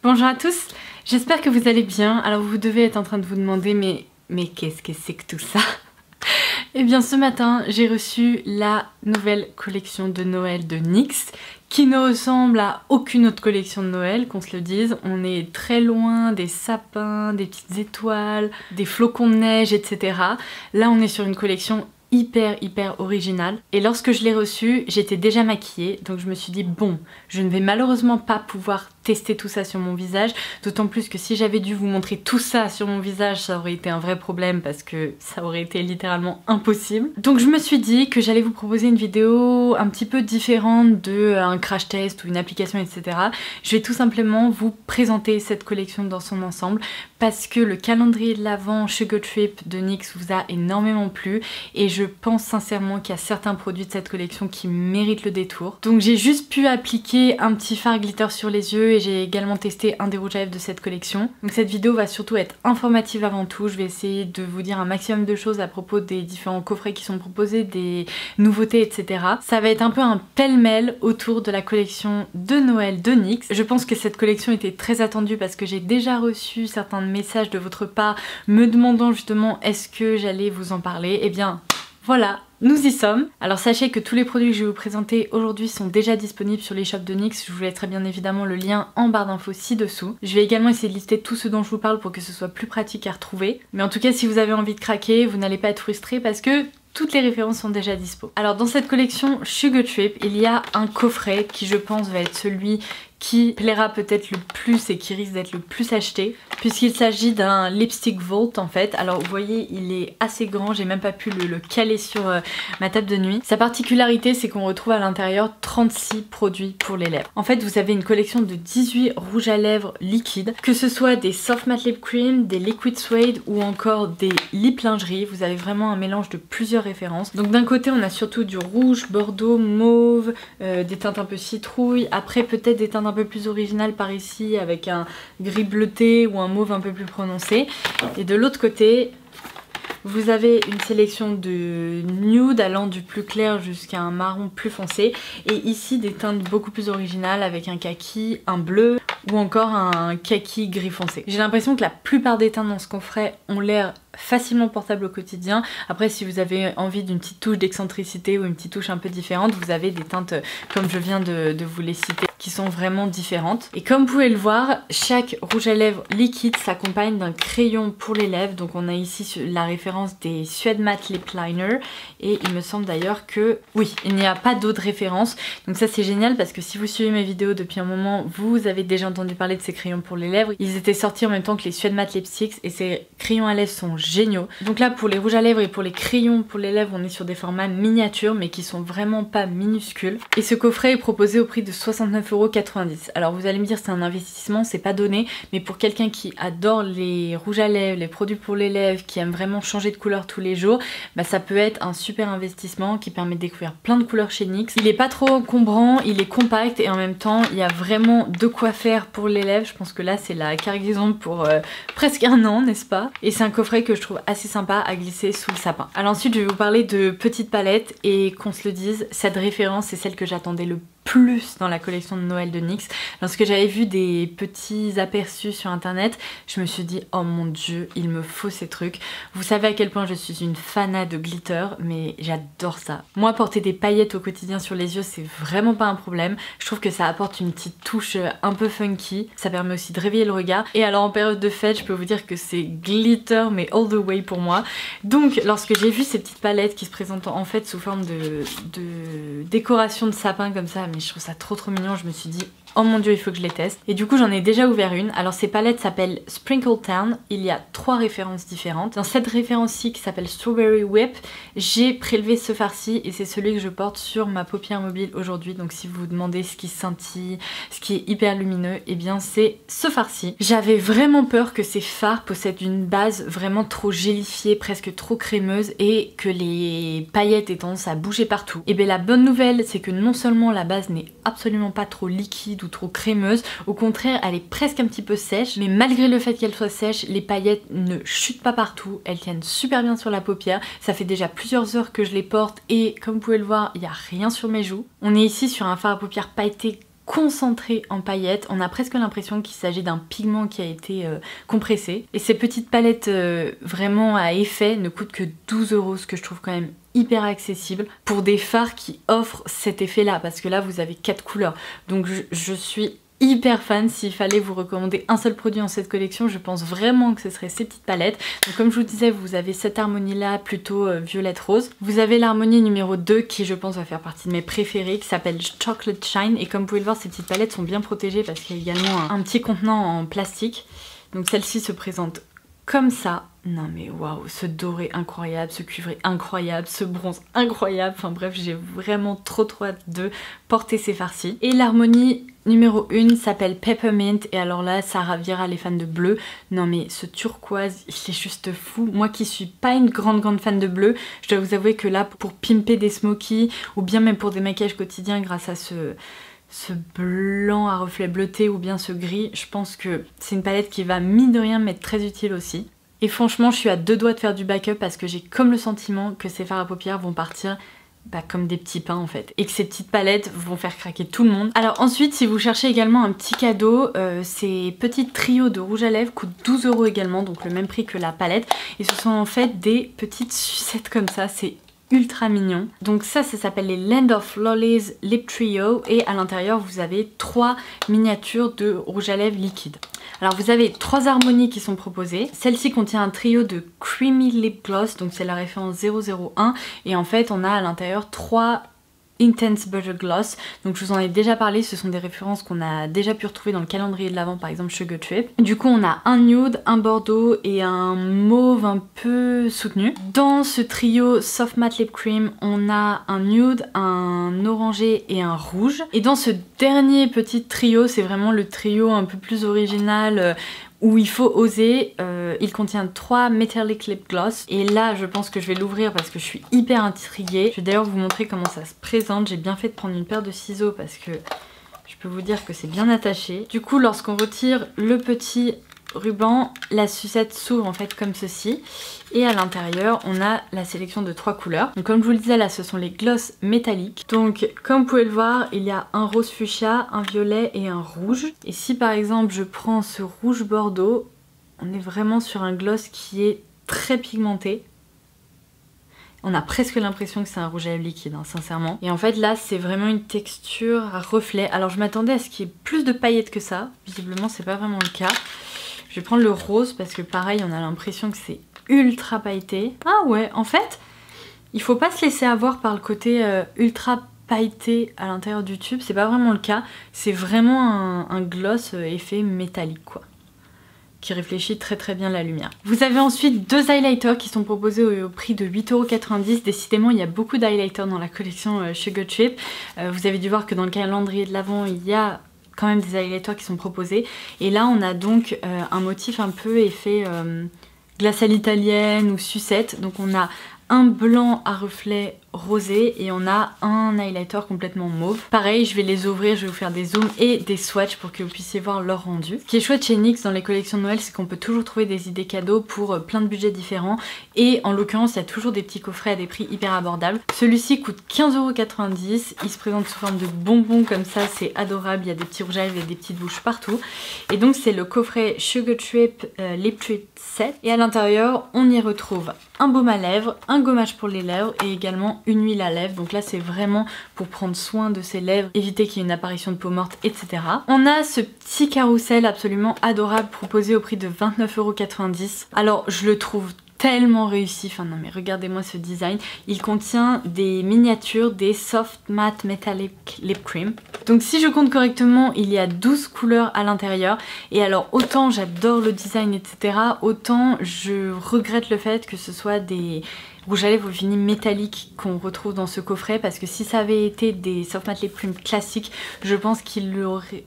Bonjour à tous, j'espère que vous allez bien. Alors vous devez être en train de vous demander mais qu'est-ce que c'est que tout ça? Eh bien ce matin j'ai reçu la nouvelle collection de Noël de NYX qui ne ressemble à aucune autre collection de Noël, qu'on se le dise. On est très loin des sapins, des petites étoiles, des flocons de neige, etc. Là on est sur une collection hyper originale. Et lorsque je l'ai reçue, j'étais déjà maquillée, donc je me suis dit bon, je ne vais malheureusement pas pouvoir tester tout ça sur mon visage, d'autant plus que si j'avais dû vous montrer tout ça sur mon visage, ça aurait été un vrai problème parce que ça aurait été littéralement impossible. Donc je me suis dit que j'allais vous proposer une vidéo un petit peu différente de un crash test ou une application, etc. Je vais tout simplement vous présenter cette collection dans son ensemble parce que le calendrier de l'Avent Sugar Trip de NYX vous a énormément plu et je pense sincèrement qu'il y a certains produits de cette collection qui méritent le détour. Donc j'ai juste pu appliquer un petit fard glitter sur les yeux et j'ai également testé un des rouges à lèvres de cette collection. Donc cette vidéo va surtout être informative avant tout. Je vais essayer de vous dire un maximum de choses à propos des différents coffrets qui sont proposés, des nouveautés, etc. Ça va être un peu un pêle-mêle autour de la collection de Noël de NYX. Je pense que cette collection était très attendue parce que j'ai déjà reçu certains messages de votre part me demandant justement est-ce que j'allais vous en parler. Eh bien voilà, nous y sommes. Alors sachez que tous les produits que je vais vous présenter aujourd'hui sont déjà disponibles sur les shops de NYX. Je vous laisserai bien évidemment le lien en barre d'infos ci-dessous. Je vais également essayer de lister tout ce dont je vous parle pour que ce soit plus pratique à retrouver. Mais en tout cas, si vous avez envie de craquer, vous n'allez pas être frustré parce que toutes les références sont déjà dispo. Alors dans cette collection Sugar Trip, il y a un coffret qui je pense va être celui qui plaira peut-être le plus et qui risque d'être le plus acheté puisqu'il s'agit d'un lipstick vault en fait. Alors vous voyez il est assez grand, j'ai même pas pu le caler sur ma table de nuit. Sa particularité c'est qu'on retrouve à l'intérieur 36 produits pour les lèvres. En fait vous avez une collection de 18 rouges à lèvres liquides, que ce soit des soft matte lip cream, des liquid suede ou encore des lip lingerie. Vous avez vraiment un mélange de plusieurs références. Donc d'un côté on a surtout du rouge, bordeaux, mauve, des teintes un peu citrouille, après peut-être des teintes un peu plus originales par ici avec un gris bleuté ou un mauve un peu plus prononcé. Et de l'autre côté vous avez une sélection de nude allant du plus clair jusqu'à un marron plus foncé et ici des teintes beaucoup plus originales avec un kaki, un bleu ou encore un kaki gris foncé. J'ai l'impression que la plupart des teintes dans ce coffret ont l'air facilement portable au quotidien. Après si vous avez envie d'une petite touche d'excentricité ou une petite touche un peu différente, vous avez des teintes comme je viens de vous les citer qui sont vraiment différentes. Et comme vous pouvez le voir, chaque rouge à lèvres liquide s'accompagne d'un crayon pour les lèvres. Donc on a ici la référence des Suede Matte Lip Liner et il me semble d'ailleurs que oui, il n'y a pas d'autres références. Donc ça c'est génial parce que si vous suivez mes vidéos depuis un moment, vous avez déjà entendu parler de ces crayons pour les lèvres. Ils étaient sortis en même temps que les Suede Matte Lipsticks et ces crayons à lèvres sont géniaux. Donc là pour les rouges à lèvres et pour les crayons pour les lèvres on est sur des formats miniatures mais qui sont vraiment pas minuscules. Et ce coffret est proposé au prix de 69,90 €. Alors vous allez me dire c'est un investissement, c'est pas donné, mais pour quelqu'un qui adore les rouges à lèvres, les produits pour les lèvres, qui aime vraiment changer de couleur tous les jours, bah ça peut être un super investissement qui permet de découvrir plein de couleurs chez NYX. Il est pas trop encombrant, il est compact et en même temps il y a vraiment de quoi faire pour les lèvres. Je pense que là c'est la cargaison pour presque un an, n'est-ce pas? Et c'est un coffret que je trouve assez sympa à glisser sous le sapin. Alors ensuite je vais vous parler de petites palettes et qu'on se le dise, cette référence c'est celle que j'attendais le plus dans la collection de Noël de NYX. Lorsque j'avais vu des petits aperçus sur internet, je me suis dit oh mon dieu, il me faut ces trucs. Vous savez à quel point je suis une fanat de glitter, mais j'adore ça. Moi porter des paillettes au quotidien sur les yeux c'est vraiment pas un problème. Je trouve que ça apporte une petite touche un peu funky, ça permet aussi de réveiller le regard. Et alors en période de fête je peux vous dire que c'est glitter mais all the way pour moi. Donc lorsque j'ai vu ces petites palettes qui se présentent en fait sous forme de décoration de sapin comme ça, mais je trouve ça trop mignon, je me suis dit oh mon dieu il faut que je les teste. Et du coup j'en ai déjà ouvert une. Alors ces palettes s'appellent Sprinkle Town, il y a 3 références différentes. Dans cette référence-ci qui s'appelle Strawberry Whip, j'ai prélevé ce fard-ci et c'est celui que je porte sur ma paupière mobile aujourd'hui. Donc si vous vous demandez ce qui scintille, ce qui est hyper lumineux, et eh bien c'est ce fard-ci. J'avais vraiment peur que ces fards possèdent une base vraiment trop gélifiée, presque trop crémeuse et que les paillettes aient tendance à bouger partout. Et bien la bonne nouvelle c'est que non seulement la base n'est absolument pas trop liquide ou trop crémeuse, au contraire elle est presque un petit peu sèche, mais malgré le fait qu'elle soit sèche, les paillettes ne chutent pas partout, elles tiennent super bien sur la paupière. Ça fait déjà plusieurs heures que je les porte et comme vous pouvez le voir il n'y a rien sur mes joues. On est ici sur un fard à paupières pailleté concentré en paillettes. On a presque l'impression qu'il s'agit d'un pigment qui a été compressé. Et ces petites palettes vraiment à effet ne coûtent que 12 €, ce que je trouve quand même hyper accessible pour des fards qui offrent cet effet là, parce que là vous avez 4 couleurs. Donc je suis hyper fan. S'il fallait vous recommander un seul produit dans cette collection, je pense vraiment que ce serait ces petites palettes. Donc comme je vous disais, vous avez cette harmonie là plutôt violette rose. Vous avez l'harmonie numéro 2 qui je pense va faire partie de mes préférés, qui s'appelle Chocolate Shine, et comme vous pouvez le voir, ces petites palettes sont bien protégées parce qu'il y a également un petit contenant en plastique. Donc celle-ci se présente comme ça. Non mais waouh, ce doré incroyable, ce cuivré incroyable, ce bronze incroyable, enfin bref, j'ai vraiment trop hâte de porter ces farcis. Et l'harmonie numéro 1 s'appelle Peppermint, et alors là ça ravira les fans de bleu. Non mais ce turquoise, il est juste fou. Moi qui suis pas une grande fan de bleu, je dois vous avouer que là pour pimper des smokies ou bien même pour des maquillages quotidiens grâce à ce blanc à reflets bleutés ou bien ce gris, je pense que c'est une palette qui va mine de rien m'être très utile aussi. Et franchement je suis à deux doigts de faire du backup parce que j'ai comme le sentiment que ces fards à paupières vont partir comme des petits pains en fait, et que ces petites palettes vont faire craquer tout le monde. Alors ensuite, si vous cherchez également un petit cadeau, ces petits trios de rouge à lèvres coûtent 12 € également, donc le même prix que la palette, et ce sont en fait des petites sucettes comme ça, c'est ultra mignon. Donc ça s'appelle les Land of Lollies Lip Trio, et à l'intérieur vous avez 3 miniatures de rouge à lèvres liquide. Alors vous avez 3 harmonies qui sont proposées. Celle-ci contient un trio de Creamy Lip Gloss, donc c'est la référence 001, et en fait on a à l'intérieur 3 Intense Butter Gloss. Donc je vous en ai déjà parlé, ce sont des références qu'on a déjà pu retrouver dans le calendrier de l'Avent, par exemple Sugar Trip. Du coup on a un nude, un bordeaux et un mauve un peu soutenu. Dans ce trio Soft Matte Lip Cream, on a un nude, un orangé et un rouge. Et dans ce dernier petit trio, c'est vraiment le trio un peu plus original, où il faut oser. Il contient 3 Metallic Lip Gloss, et là je pense que je vais l'ouvrir parce que je suis hyper intriguée. Je vais d'ailleurs vous montrer comment ça se présente. J'ai bien fait de prendre une paire de ciseaux parce que je peux vous dire que c'est bien attaché. Du coup lorsqu'on retire le petit ruban, la sucette s'ouvre en fait comme ceci, et à l'intérieur on a la sélection de 3 couleurs. Donc comme je vous le disais, là ce sont les gloss métalliques. Donc comme vous pouvez le voir, il y a un rose fuchsia, un violet et un rouge. Et si par exemple je prends ce rouge bordeaux, on est vraiment sur un gloss qui est très pigmenté. On a presque l'impression que c'est un rouge à lèvres liquide, hein, sincèrement. Et en fait là c'est vraiment une texture à reflet. Alors je m'attendais à ce qu'il y ait plus de paillettes que ça, visiblement c'est pas vraiment le cas. Je vais prendre le rose parce que pareil on a l'impression que c'est ultra pailleté. Ah ouais, en fait il faut pas se laisser avoir par le côté ultra pailleté à l'intérieur du tube, c'est pas vraiment le cas. C'est vraiment un gloss effet métallique quoi, qui réfléchit très bien la lumière. Vous avez ensuite 2 highlighters qui sont proposés au prix de 8,90 €. Décidément il y a beaucoup d'highlighters dans la collection Sugar Trip. Vous avez dû voir que dans le calendrier de l'Avent il y a quand même des highlighters qui sont proposés, et là on a donc un motif un peu effet glace à l'italienne ou sucette. Donc on a un blanc à reflet rosé et on a un highlighter complètement mauve. Pareil, je vais les ouvrir, je vais vous faire des zooms et des swatchs pour que vous puissiez voir leur rendu. Ce qui est chouette chez NYX dans les collections de Noël, c'est qu'on peut toujours trouver des idées cadeaux pour plein de budgets différents, et en l'occurrence il y a toujours des petits coffrets à des prix hyper abordables. Celui-ci coûte 15,90 €, il se présente sous forme de bonbons comme ça, c'est adorable, il y a des petits rouges à lèvres et des petites bouches partout. Et donc c'est le coffret Sugar Trip Lip Trip Set, et à l'intérieur on y retrouve un baume à lèvres, un gommage pour les lèvres et également une huile à lèvres. Donc là c'est vraiment pour prendre soin de ses lèvres, éviter qu'il y ait une apparition de peau morte, etc. On a ce petit carrousel absolument adorable proposé au prix de 29,90 €. Alors je le trouve tellement réussi, enfin non mais regardez-moi ce design. Il contient des miniatures des Soft Matte Metallic Lip Cream. Donc si je compte correctement, il y a 12 couleurs à l'intérieur, et alors autant j'adore le design etc, autant je regrette le fait que ce soit des rouges à lèvres au fini métallique qu'on retrouve dans ce coffret, parce que si ça avait été des Soft Matte Lip Cream classiques, je pense qu'il l'aurait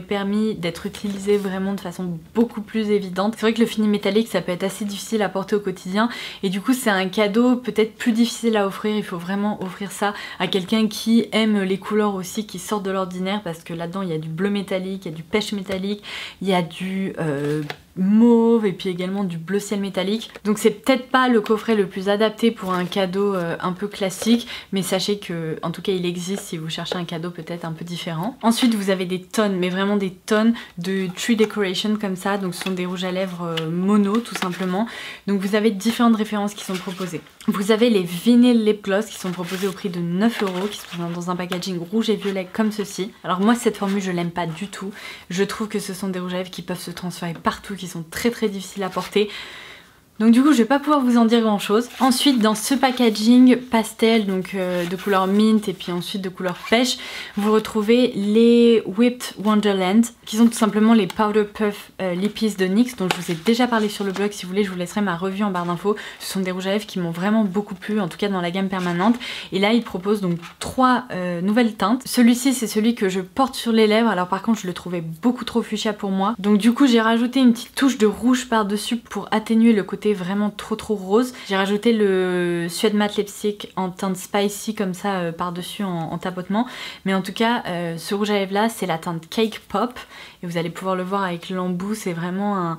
permis d'être utilisé vraiment de façon beaucoup plus évidente. C'est vrai que le fini métallique ça peut être assez difficile à porter au quotidien, et du coup c'est un cadeau peut-être plus difficile à offrir. Il faut vraiment offrir ça à quelqu'un qui aime les couleurs aussi qui sortent de l'ordinaire, parce que là-dedans il y a du bleu métallique, il y a du pêche métallique, il y a du mauve et puis également du bleu ciel métallique. Donc c'est peut-être pas le coffret le plus adapté pour un cadeau un peu classique, mais sachez que en tout cas il existe si vous cherchez un cadeau peut-être un peu différent. Ensuite vous avez des tonnes, mais vraiment des tonnes de tree decoration comme ça, donc ce sont des rouges à lèvres mono tout simplement. Donc vous avez différentes références qui sont proposées. Vous avez les vinyl lip gloss qui sont proposés au prix de 9 €, qui sont dans un packaging rouge et violet comme ceci. Alors moi cette formule je l'aime pas du tout. Je trouve que ce sont des rouges à lèvres qui peuvent se transférer partout, qui sont très difficiles à porter. Donc du coup je vais pas pouvoir vous en dire grand chose. Ensuite dans ce packaging pastel, donc de couleur mint et puis ensuite de couleur pêche, vous retrouvez les Whipped Wonderland, qui sont tout simplement les Powder Puff Lippies de NYX, dont je vous ai déjà parlé sur le blog. Si vous voulez je vous laisserai ma revue en barre d'infos. Ce sont des rouges à lèvres qui m'ont vraiment beaucoup plu, en tout cas dans la gamme permanente. Et là ils proposent donc 3 nouvelles teintes. Celui-ci c'est celui que je porte sur les lèvres, alors par contre je le trouvais beaucoup trop fuchsia pour moi. Donc du coup j'ai rajouté une petite touche de rouge par dessus pour atténuer le côté vraiment trop rose. J'ai rajouté le Suede Matte Lipstick en teinte spicy comme ça par dessus en tapotement, mais en tout cas ce rouge à lèvres là c'est la teinte Cake Pop et vous allez pouvoir le voir avec l'embout. C'est vraiment un...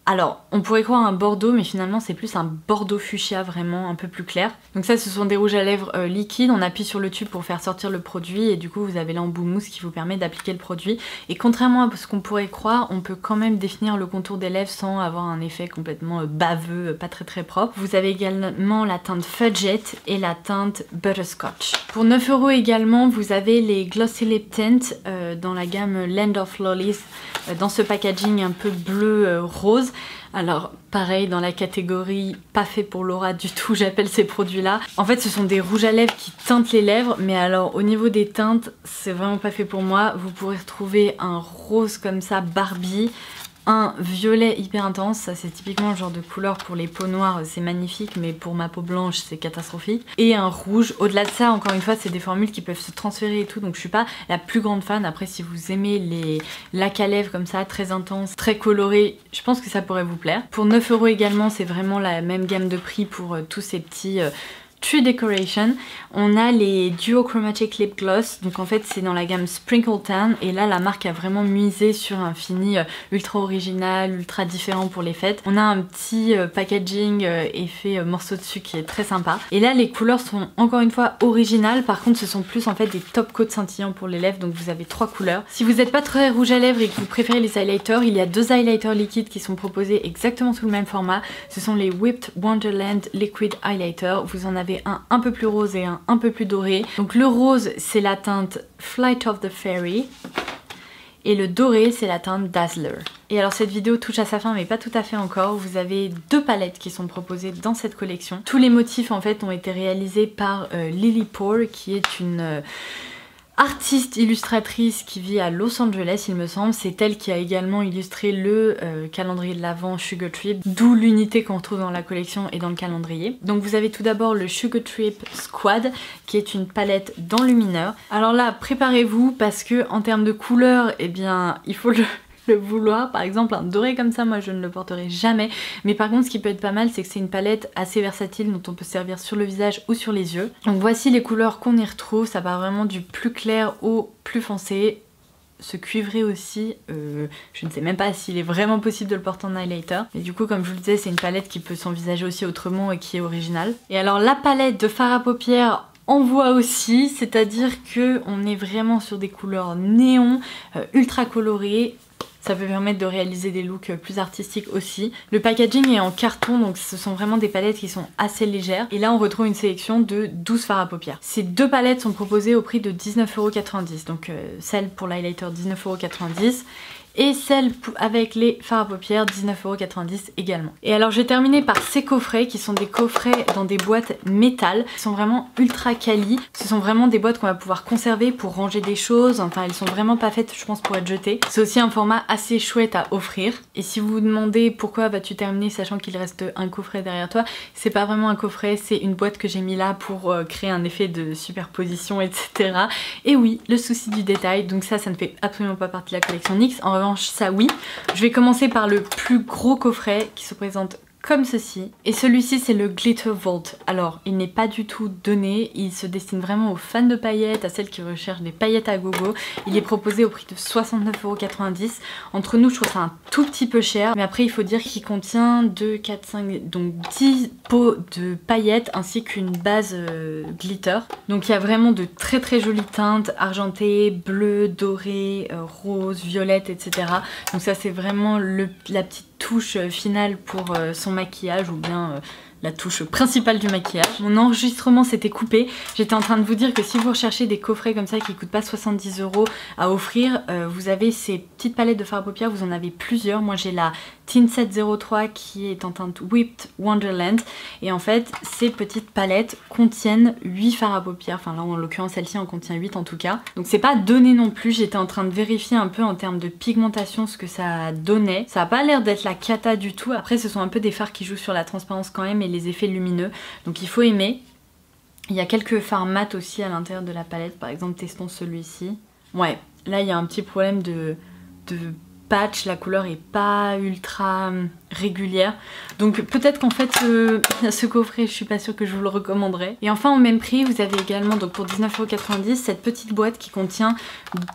Alors, on pourrait croire un bordeaux, mais finalement c'est plus un bordeaux fuchsia, vraiment un peu plus clair. Donc ça, ce sont des rouges à lèvres liquides. On appuie sur le tube pour faire sortir le produit et du coup vous avez l'embout mousse qui vous permet d'appliquer le produit. Et contrairement à ce qu'on pourrait croire, on peut quand même définir le contour des lèvres sans avoir un effet complètement baveux, pas très propre. Vous avez également la teinte Fudget et la teinte Butterscotch. Pour 9 € également, vous avez les Glossy Lip Tint dans la gamme Land of Lollies, dans ce packaging un peu bleu rose. Alors pareil, dans la catégorie pas fait pour Laura du tout, j'appelle ces produits là. En fait ce sont des rouges à lèvres qui teintent les lèvres, mais alors au niveau des teintes c'est vraiment pas fait pour moi. Vous pourrez retrouver un rose comme ça Barbie, un violet hyper intense, ça c'est typiquement le genre de couleur pour les peaux noires, c'est magnifique, mais pour ma peau blanche c'est catastrophique. Et un rouge. Au-delà de ça, encore une fois, c'est des formules qui peuvent se transférer et tout, donc je suis pas la plus grande fan. Après si vous aimez les lacs à lèvres comme ça, très intenses, très colorés, je pense que ça pourrait vous plaire. Pour 9 € également, c'est vraiment la même gamme de prix pour tous ces petits... Tree Decoration. On a les Duo Chromatic Lip Gloss, donc en fait c'est dans la gamme Sprinkle Tan et là la marque a vraiment misé sur un fini ultra original, ultra différent pour les fêtes. On a un petit packaging effet morceau de sucre qui est très sympa. Et là les couleurs sont encore une fois originales, par contre ce sont plus en fait des top coats scintillants pour les lèvres, donc vous avez 3 couleurs. Si vous n'êtes pas très rouge à lèvres et que vous préférez les highlighters, il y a 2 highlighters liquides qui sont proposés exactement sous le même format. Ce sont les Whipped Wonderland Liquid Highlighter. Vous en avez un peu plus rose et un peu plus doré. Donc le rose c'est la teinte Flight of the Fairy et le doré c'est la teinte Dazzler. Et alors cette vidéo touche à sa fin mais pas tout à fait encore. Vous avez 2 palettes qui sont proposées dans cette collection. Tous les motifs en fait ont été réalisés par Lily Pour, qui est une... artiste illustratrice qui vit à Los Angeles il me semble. C'est elle qui a également illustré le calendrier de l'Avent Sugar Trip, d'où l'unité qu'on retrouve dans la collection et dans le calendrier. Donc vous avez tout d'abord le Sugar Trip Squad qui est une palette dans le mineur. Alors là préparez-vous parce que en termes de couleur, eh bien il faut le vouloir. Par exemple un doré comme ça, moi je ne le porterai jamais, mais par contre ce qui peut être pas mal c'est que c'est une palette assez versatile dont on peut servir sur le visage ou sur les yeux. Donc voici les couleurs qu'on y retrouve, ça va vraiment du plus clair au plus foncé. Ce cuivré aussi, je ne sais même pas s'il est vraiment possible de le porter en highlighter, mais du coup comme je vous le disais c'est une palette qui peut s'envisager aussi autrement et qui est originale. Et alors la palette de fard à paupières envoie aussi, c'est-à-dire que on est vraiment sur des couleurs néon, ultra colorées. Ça peut permettre de réaliser des looks plus artistiques aussi. Le packaging est en carton, donc ce sont vraiment des palettes qui sont assez légères. Et là on retrouve une sélection de 12 fards à paupières. Ces 2 palettes sont proposées au prix de 19,90 €. Donc celle pour l'highlighter 19,90 € et celle avec les fards à paupières 19,90 € également. Et alors je vais terminer par ces coffrets qui sont des coffrets dans des boîtes métal, qui sont vraiment ultra quali. Ce sont vraiment des boîtes qu'on va pouvoir conserver pour ranger des choses, enfin elles sont vraiment pas faites je pense pour être jetées. C'est aussi un format assez chouette à offrir. Et si vous vous demandez pourquoi vas-tu terminer sachant qu'il reste un coffret derrière toi, c'est pas vraiment un coffret, c'est une boîte que j'ai mis là pour créer un effet de superposition etc. Et oui, le souci du détail, donc ça ne fait absolument pas partie de la collection NYX. En revanche ça oui. Je vais commencer par le plus gros coffret qui se présente comme ceci. Et celui-ci c'est le Glitter Vault. Alors il n'est pas du tout donné, il se destine vraiment aux fans de paillettes, à celles qui recherchent des paillettes à gogo. Il est proposé au prix de 69,90 €. Entre nous je trouve ça un tout petit peu cher, mais après il faut dire qu'il contient 2, 4, 5, donc 10 pots de paillettes ainsi qu'une base glitter. Donc il y a vraiment de très très jolies teintes, argentées, bleues, dorées, roses, violettes, etc. Donc ça c'est vraiment la petite touche finale pour son maquillage ou bien la touche principale du maquillage. Mon enregistrement s'était coupé. J'étais en train de vous dire que si vous recherchez des coffrets comme ça qui coûtent pas 70 € à offrir, vous avez ces petites palettes de fard à paupières, vous en avez plusieurs. Moi j'ai la Teen Set 03 qui est en teinte Whipped Wonderland. Et en fait, ces petites palettes contiennent 8 fards à paupières. Enfin là en l'occurrence celle-ci en contient 8 en tout cas. Donc c'est pas donné non plus. J'étais en train de vérifier un peu en termes de pigmentation ce que ça donnait. Ça a pas l'air d'être la cata du tout. Après ce sont un peu des fards qui jouent sur la transparence quand même et les effets lumineux, donc il faut aimer. Il y a quelques fards mat aussi à l'intérieur de la palette, par exemple testons celui-ci. Ouais, là il y a un petit problème de patch, la couleur est pas ultra régulière, donc peut-être qu'en fait ce coffret je suis pas sûre que je vous le recommanderais. Et enfin au même prix vous avez également donc pour 19,90 € cette petite boîte qui contient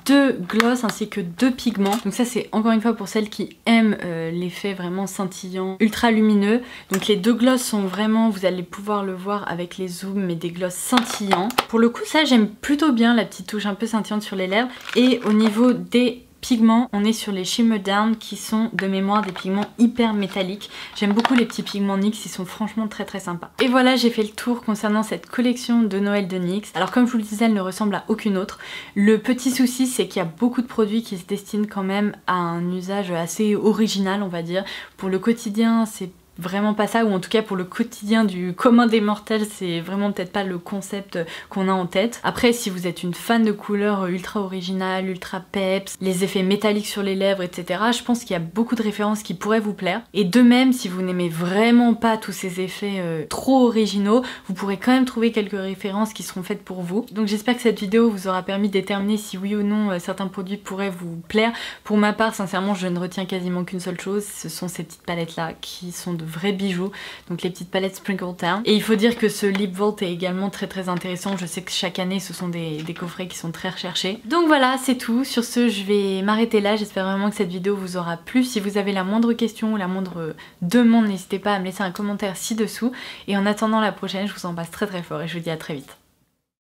2 glosses ainsi que 2 pigments. Donc ça c'est encore une fois pour celles qui aiment l'effet vraiment scintillant, ultra lumineux. Donc les 2 glosses sont vraiment, vous allez pouvoir le voir avec les zooms, mais des glosses scintillants. Pour le coup ça j'aime plutôt bien la petite touche un peu scintillante sur les lèvres. Et au niveau des pigments, on est sur les Shimmer Down qui sont de mémoire des pigments hyper métalliques. J'aime beaucoup les petits pigments NYX, ils sont franchement très très sympas. Et voilà, j'ai fait le tour concernant cette collection de Noël de NYX. Alors comme je vous le disais, elle ne ressemble à aucune autre. Le petit souci c'est qu'il y a beaucoup de produits qui se destinent quand même à un usage assez original on va dire. Pour le quotidien c'est vraiment pas ça, ou en tout cas pour le quotidien du commun des mortels c'est vraiment peut-être pas le concept qu'on a en tête. Après si vous êtes une fan de couleurs ultra originales, ultra peps, les effets métalliques sur les lèvres etc, je pense qu'il y a beaucoup de références qui pourraient vous plaire. Et de même si vous n'aimez vraiment pas tous ces effets trop originaux, vous pourrez quand même trouver quelques références qui seront faites pour vous. Donc j'espère que cette vidéo vous aura permis de déterminer si oui ou non certains produits pourraient vous plaire. Pour ma part sincèrement je ne retiens quasiment qu'une seule chose, ce sont ces petites palettes là qui sont de vrais bijoux, donc les petites palettes Sprinkle Town. Et il faut dire que ce Lip Vault est également très très intéressant. Je sais que chaque année ce sont des coffrets qui sont très recherchés. Donc voilà, c'est tout. Sur ce, je vais m'arrêter là. J'espère vraiment que cette vidéo vous aura plu. Si vous avez la moindre question ou la moindre demande, n'hésitez pas à me laisser un commentaire ci-dessous. Et en attendant la prochaine, je vous embrasse très très fort et je vous dis à très vite.